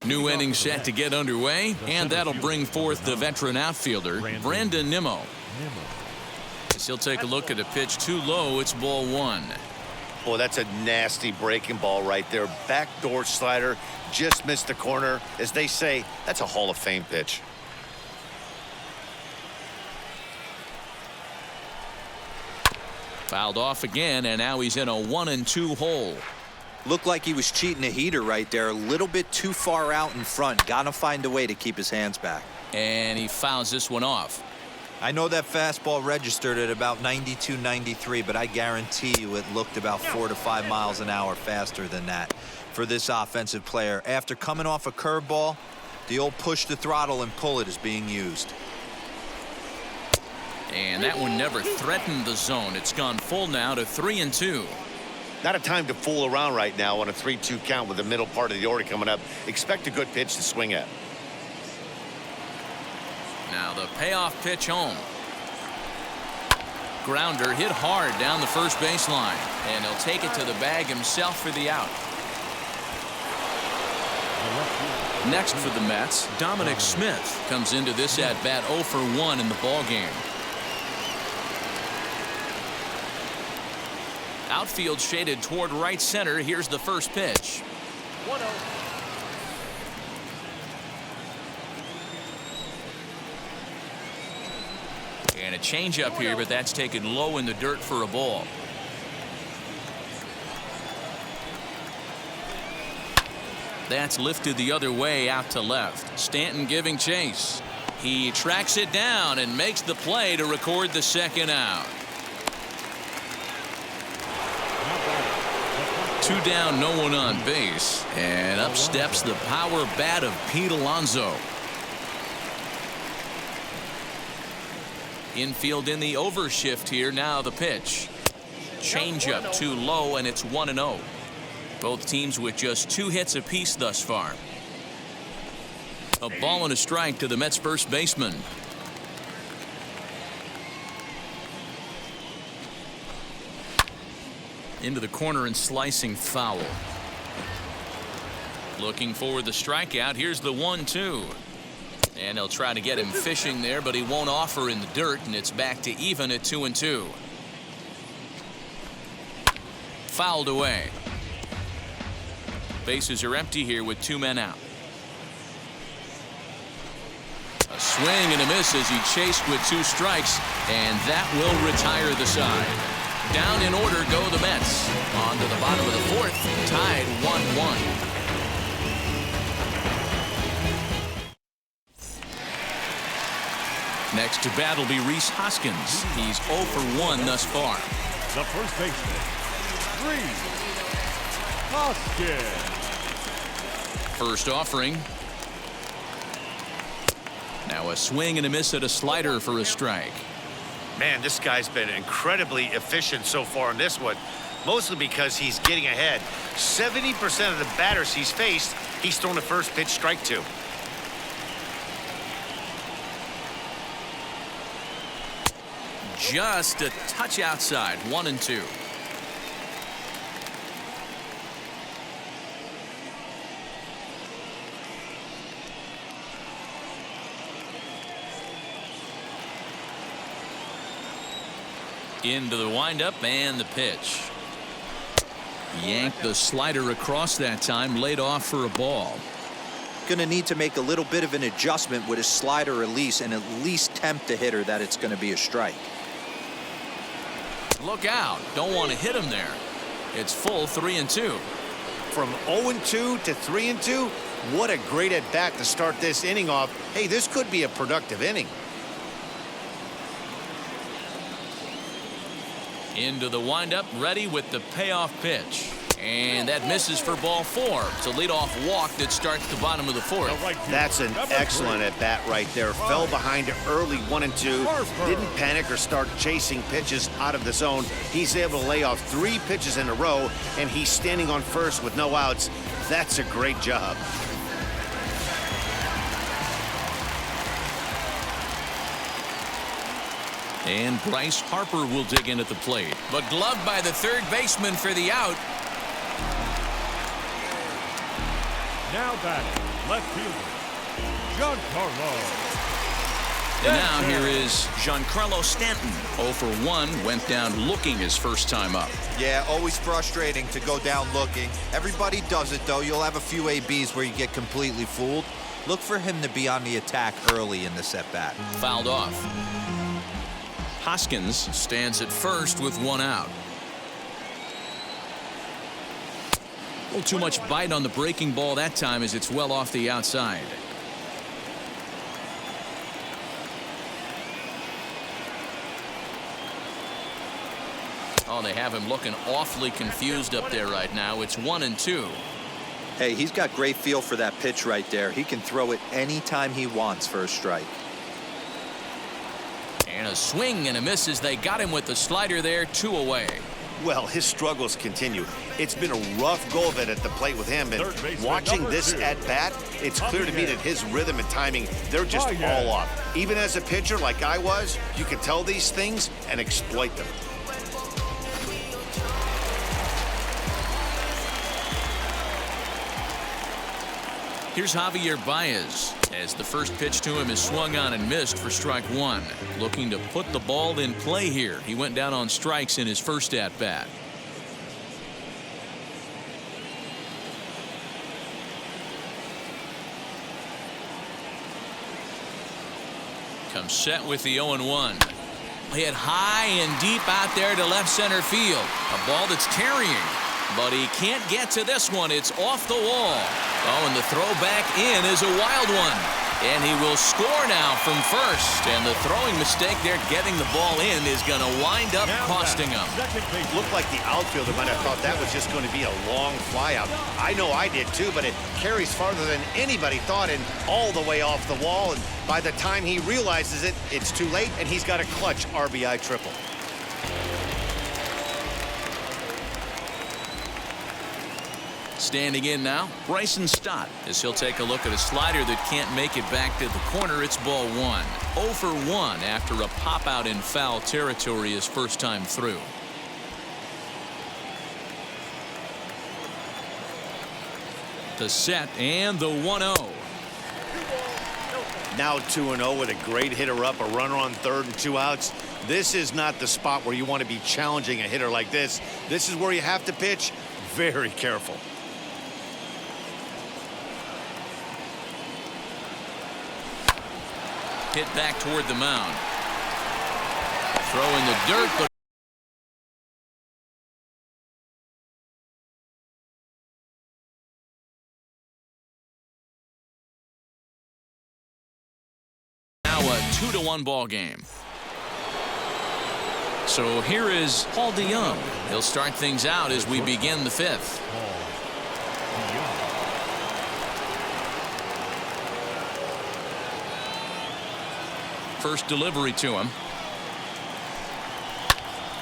New inning set to get underway, and that'll bring forth the veteran outfielder, Brandon Nimmo. As he'll take a look at a pitch too low, it's ball one. Boy, that's a nasty breaking ball right there. Backdoor slider, just missed the corner. As they say, that's a Hall of Fame pitch. Fouled off again, and now he's in a 1-2 hole. Looked like he was cheating a heater right there. A little bit too far out in front. Gotta find a way to keep his hands back. And he fouls this one off. I know that fastball registered at about 92, 93, but I guarantee you it looked about 4 to 5 miles an hour faster than that for this offensive player. After coming off a curveball, the old push the throttle and pull it is being used. And that one never threatened the zone. It's gone full now to 3-2. Not a time to fool around right now on a 3-2 count with the middle part of the order coming up. Expect a good pitch to swing at. Now the payoff pitch home. Grounder hit hard down the first baseline, and he'll take it to the bag himself for the out. Next for the Mets, Dominic Smith comes into this at bat 0 for 1 in the ball game. Outfield shaded toward right center. Here's the first pitch. 1-0. And a changeup here, but that's taken low in the dirt for a ball. That's lifted the other way out to left. Stanton giving chase. He tracks it down and makes the play to record the second out. 2 down, no one on base, and up steps the power bat of Pete Alonso. Infield in the overshift here. Now the pitch. Changeup too low, and it's 1-0. Both teams with just 2 hits apiece thus far. A ball and a strike to the Mets first baseman. Into the corner and slicing foul. Looking for the strikeout. Here's the 1-2. And they'll try to get him fishing there, but he won't offer in the dirt, and it's back to even at 2-2. Fouled away. Bases are empty here with 2 men out. A swing and a miss as he chased with 2 strikes, and that will retire the side. Down in order go the Mets. On to the bottom of the 4th, tied 1-1. Next to bat will be Rhys Hoskins. He's 0 for 1 thus far. The first baseman, Rhys Hoskins. First offering. Now a swing and a miss at a slider for a strike. Man, this guy's been incredibly efficient so far in this one, mostly because he's getting ahead. 70% of the batters he's faced, he's thrown the first pitch strike to. Just a touch outside. 1-2. Into the windup and the pitch. Yanked the slider across that time, laid off for a ball. Going to need to make a little bit of an adjustment with his slider release and at least tempt the hitter that it's going to be a strike. Look out. Don't want to hit him there. It's full 3-2. From 0-2 to 3-2, what a great at bat to start this inning off. Hey, this could be a productive inning. Into the windup, ready with the payoff pitch. And that misses for ball 4. It's a leadoff walk that starts the bottom of the 4th. That's an excellent at bat right there. Fell behind early 1-2. Didn't panic or start chasing pitches out of the zone. He's able to lay off 3 pitches in a row, and he's standing on first with no outs. That's a great job. And Bryce Harper will dig in at the plate, but gloved by the third baseman for the out. Now batting, Left fielder, Giancarlo. And now here is Giancarlo Stanton. 0 for 1, went down looking his first time up. Yeah, always frustrating to go down looking. Everybody does it, though. You'll have a few ABs where you get completely fooled. Look for him to be on the attack early in the at-bat. Fouled off. Hoskins stands at first with 1 out. A little too much bite on the breaking ball that time as it's well off the outside. Oh, they have him looking awfully confused up there right now. It's 1-2. Hey, he's got great feel for that pitch right there. He can throw it anytime he wants for a strike. And a swing and a miss as they got him with the slider there, 2 away. Well, his struggles continue. It's been a rough go of it at the plate with him, and watching this at bat, it's clear to me that his rhythm and timing, they're just all off. Even as a pitcher like I was, you can tell these things and exploit them. Here's Javier Baez as the first pitch to him is swung on and missed for strike 1. Looking to put the ball in play here. He went down on strikes in his first at bat. Comes set with the 0-1. Hit high and deep out there to left center field. A ball that's carrying. But he can't get to this one. It's off the wall. Oh, and the throw back in is a wild one. And he will score now from first. And the throwing mistake there getting the ball in is going to wind up costing him. Looked like the outfielder might have thought that was just going to be a long flyout. I know I did too, but it carries farther than anybody thought and all the way off the wall. And by the time he realizes it, it's too late, and he's got a clutch RBI triple. Standing in now, Bryson Stott, as he'll take a look at a slider that can't make it back to the corner. It's ball 1. 0 for 1 after a pop out in foul territory his first time through. The set and the 1-0. Now 2-0 with a great hitter up, a runner on third and 2 outs. This is not the spot where you want to be challenging a hitter like this. This is where you have to pitch very careful. Hit back toward the mound. Throw in the dirt, but now a 2-1 ball game. So here is Paul DeYoung. He'll start things out as we begin the 5th. First delivery to him.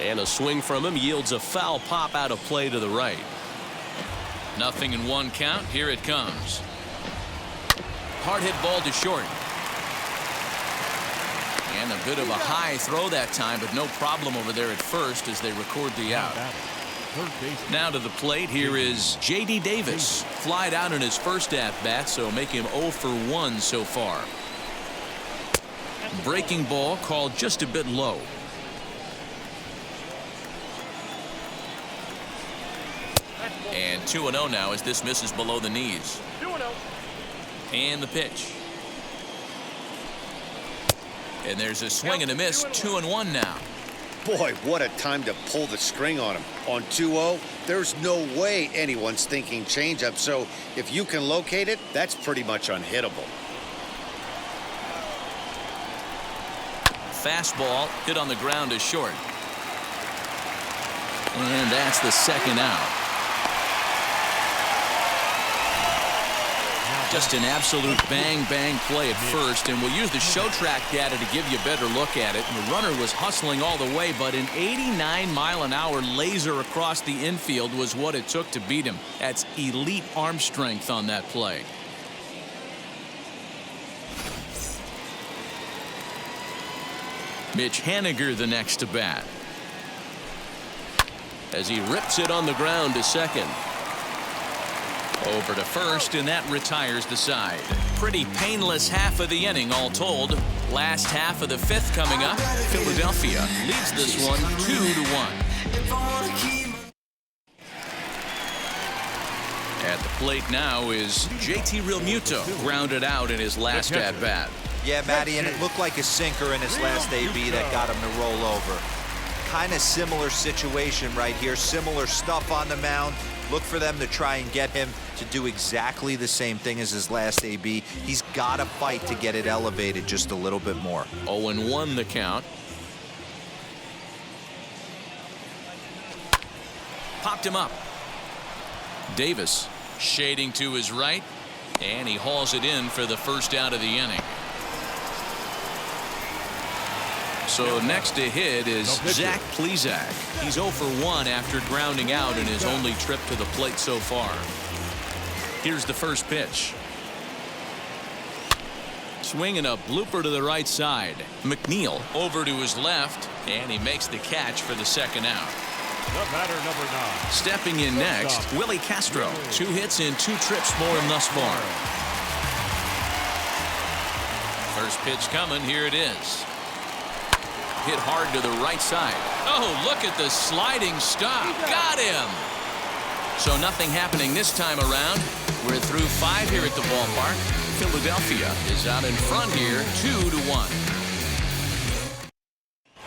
And a swing from him yields a foul pop out of play to the right. 0-1 count. Here it comes. Hard hit ball to short. And a bit of a high throw that time, but no problem over there at first as they record the out. Now to the plate. Here is J.D. Davis. Flied out in his first at bat, so make him 0 for 1 so far. Breaking ball called just a bit low. And 2-0 now as this misses below the knees. And the pitch. And there's a swing and a miss. 2-1 now. Boy, what a time to pull the string on him. On 2-0, there's no way anyone's thinking changeup. So if you can locate it, that's pretty much unhittable. Fastball hit on the ground is short. And that's the second out. Just an absolute bang play at first, and we'll use the show track data to give you a better look at it. And the runner was hustling all the way, but an 89-mile-an-hour laser across the infield was what it took to beat him. That's elite arm strength on that play. Mitch Haniger the next to bat as he rips it on the ground to second. Over to first, and that retires the side. Pretty painless half of the inning, all told. Last half of the fifth coming up. Philadelphia leads this one 2-1. At the plate now is JT Realmuto, grounded out in his last at-bat. Yeah, Matty, and it looked like a sinker in his last AB that got him to roll over. Kind of similar situation right here, similar stuff on the mound. Look for them to try and get him to do exactly the same thing as his last AB. He's got to fight to get it elevated just a little bit more. 0-1 the count. Popped him up. Davis shading to his right, and he hauls it in for the first out of the inning. So next to hit is Zach Plesac. He's 0 for 1 after grounding out in his only trip to the plate so far. Here's the first pitch. Swinging a blooper to the right side. McNeil over to his left, and he makes the catch for the second out. The batter, number 9. Stepping in next, Willie Castro. 2 hits in 2 trips for him thus far. First pitch coming. Here it is. Hit hard to the right side. Oh, look at the sliding stop. Got him. So nothing happening this time around. We're through 5 here at the ballpark. Philadelphia is out in front here, 2-1.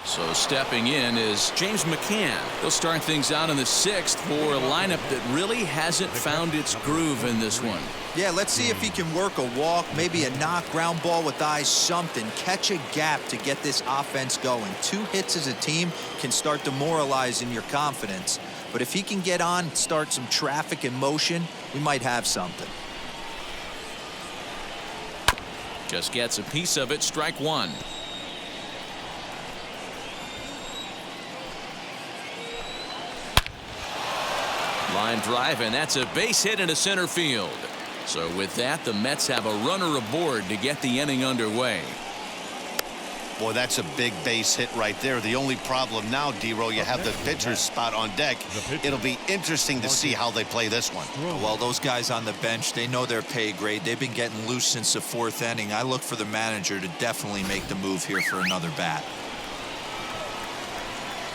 So stepping in is James McCann. He'll start things out in the 6th for a lineup that really hasn't found its groove in this one. Yeah, let's see if he can work a walk, maybe a knock, ground ball with eyes, something. Catch a gap to get this offense going. 2 hits as a team can start demoralizing your confidence. But if he can get on, start some traffic in motion, we might have something. Just gets a piece of it. Strike 1. Line drive, and that's a base hit into center field. So with that, the Mets have a runner aboard to get the inning underway. Boy, that's a big base hit right there. The only problem now, D-Row, you have the pitcher's spot on deck. It'll be interesting to see how they play this one. Well, those guys on the bench, they know their pay grade. They've been getting loose since the 4th inning. I look for the manager to definitely make the move here for another bat.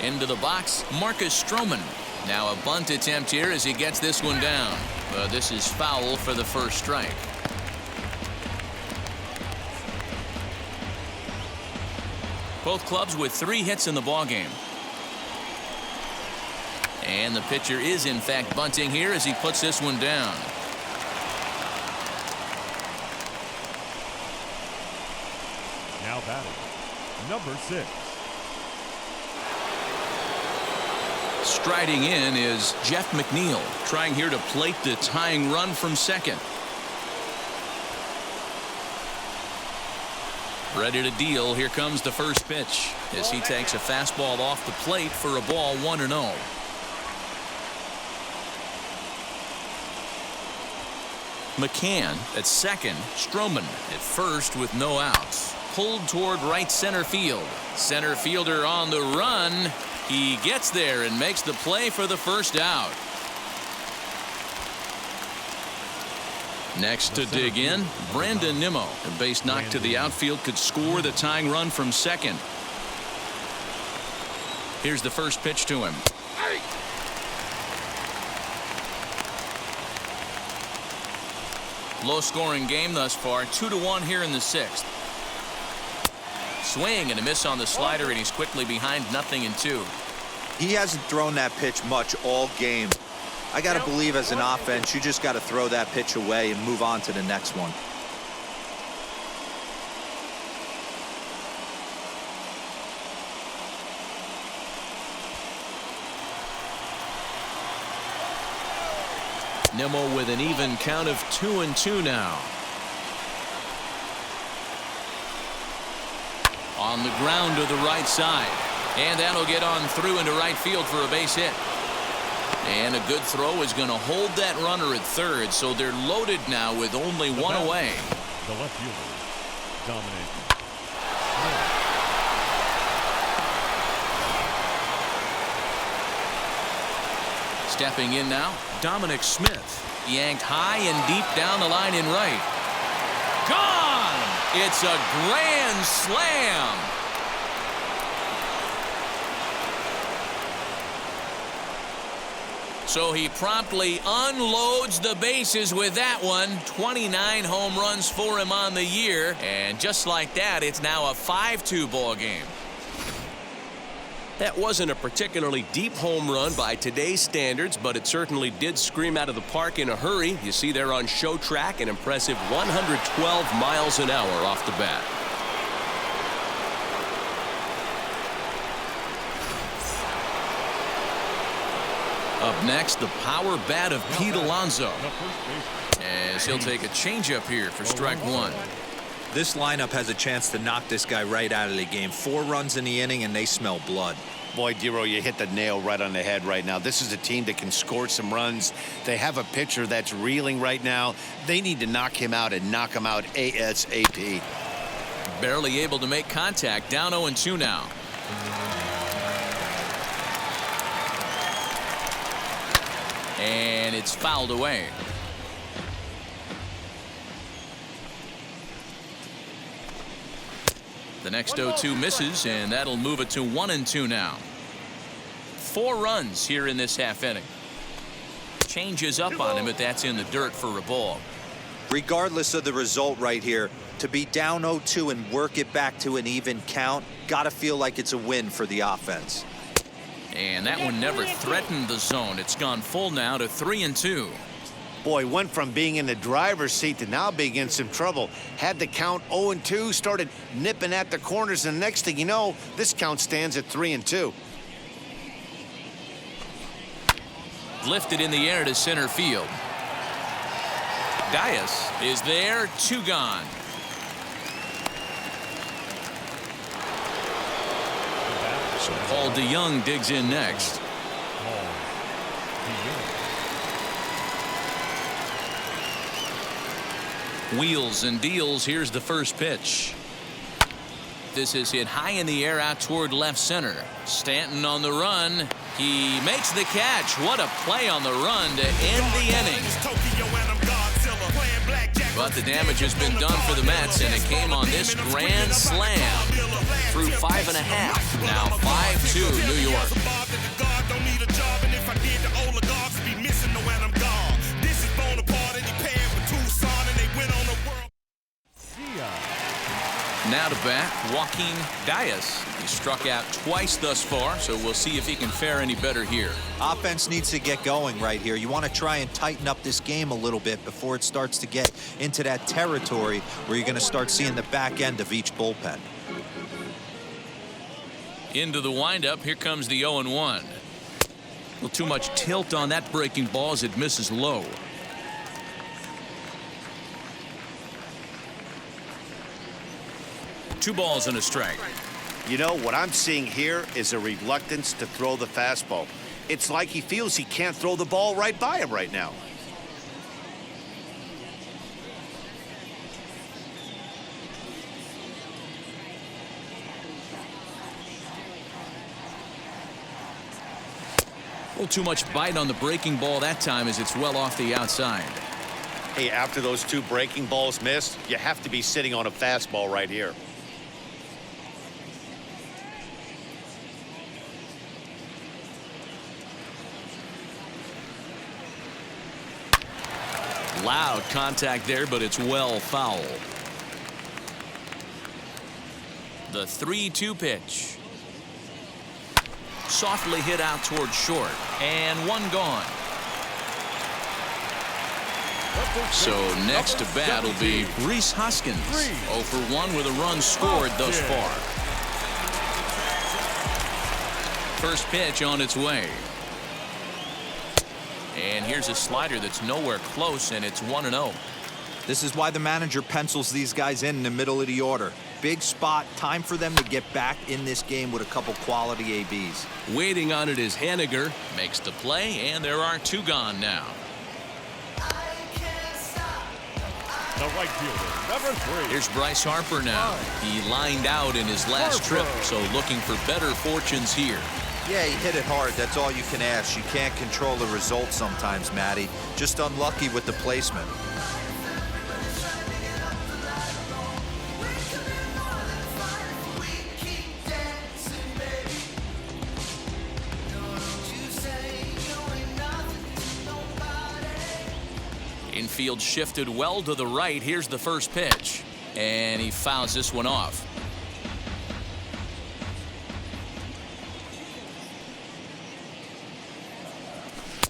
Into the box, Marcus Stroman. Now a bunt attempt here as he gets this one down. This is foul for the first strike. Both clubs with 3 hits in the ballgame. And the pitcher is in fact bunting here as he puts this one down. Now batting, number 6. Striding in is Jeff McNeil, trying here to plate the tying run from second. Ready to deal. Here comes the first pitch as he takes a fastball off the plate for a ball 1-0. McCann at second, Stroman at first with no outs. Pulled toward right center field. Center fielder on the run. He gets there and makes the play for the first out. Next to dig in, Brandon Nimmo. A base knock to the outfield could score the tying run from second. Here's the first pitch to him. Low scoring game thus far, 2-1 here in the 6th. Swing and a miss on the slider, and he's quickly behind 0-2. He hasn't thrown that pitch much all game. I got to believe as an offense, you just got to throw that pitch away and move on to the next one. Nimmo with an even count of 2-2 now. On the ground to the right side. And that'll get on through into right field for a base hit. And a good throw is going to hold that runner at third, so they're loaded now with only one away. The left fielder, Dominic. Stepping in now, Dominic Smith. Yanked high and deep down the line in right. Gone! It's a grand slam. So he promptly unloads the bases with that one. 29 home runs for him on the year. And just like that, it's now a 5-2 ball game. That wasn't a particularly deep home run by today's standards, but it certainly did scream out of the park in a hurry. You see there on show track an impressive 112 miles an hour off the bat. Up next, the power bat of Pete Alonso, as he'll take a changeup here for strike one. This lineup has a chance to knock this guy right out of the game. 4 runs in the inning, and they smell blood. Boy, Dero, you hit the nail right on the head right now. This is a team that can score some runs. They have a pitcher that's reeling right now. They need to knock him out and knock him out ASAP. Barely able to make contact. Down 0-2 now. And it's fouled away. The next 0-2 misses, and that'll move it to 1-2 now. 4 runs here in this half inning. Changes up on him, but that's in the dirt for a ball. Regardless of the result right here, to be down 0-2 and work it back to an even count, gotta feel like it's a win for the offense. And that one never threatened the zone. It's gone full now to 3-2. Boy, went from being in the driver's seat to now being in some trouble. Had the count 0-2, started nipping at the corners, and the next thing you know, this count stands at 3-2. Lifted in the air to center field. Dias is there, 2 gone. So Paul DeYoung digs in next. Wheels and deals. Here's the first pitch. This is hit high in the air out toward left center. Stanton on the run. He makes the catch. What a play on the run to end the inning. But the damage has been done for the Mets, and it came on this grand slam. Through 5.5. Now 5-2 New York. Now to bat, Joaquin Dias. He struck out twice thus far, so we'll see if he can fare any better here. Offense needs to get going right here. You want to try and tighten up this game a little bit before it starts to get into that territory where you're going to start seeing the back end of each bullpen. Into the windup, here comes the 0-1. A little too much tilt on that breaking ball as it misses low. Two balls and a strike. You know, what I'm seeing here is a reluctance to throw the fastball. It's like he feels he can't throw the ball right by him right now. A little too much bite on the breaking ball that time as it's well off the outside. Hey, after those 2 breaking balls missed, you have to be sitting on a fastball right here. Loud contact there, but it's well foul. The 3-2 pitch. Softly hit out toward short, and 1 gone. So next to bat will be Rhys Hoskins. 0 for 1 with a run scored thus far. First pitch on its way. And here's a slider that's nowhere close, and it's 1-0. This is why the manager pencils these guys in the middle of the order. Big spot, time for them to get back in this game with a couple quality ABs. Waiting on it is Henniger. Makes the play, and there are 2 gone now. The right fielder, number 3. Here's Bryce Harper now. He lined out in his last trip, so looking for better fortunes here. Yeah, he hit it hard. That's all you can ask. You can't control the result sometimes, Matty. Just unlucky with the placement. Infield shifted well to the right. Here's the first pitch. And he fouls this one off.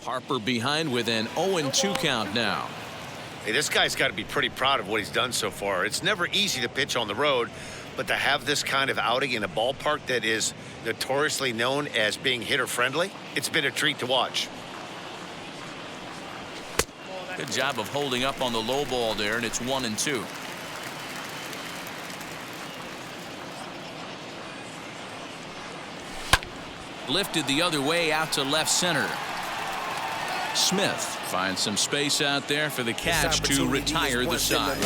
Harper behind with an 0-2 count now. Hey, this guy's got to be pretty proud of what he's done so far. It's never easy to pitch on the road, but to have this kind of outing in a ballpark that is notoriously known as being hitter-friendly, it's been a treat to watch. Good job of holding up on the low ball there, and it's 1-2. Lifted the other way out to left center. Smith finds some space out there for the catch to retire the side.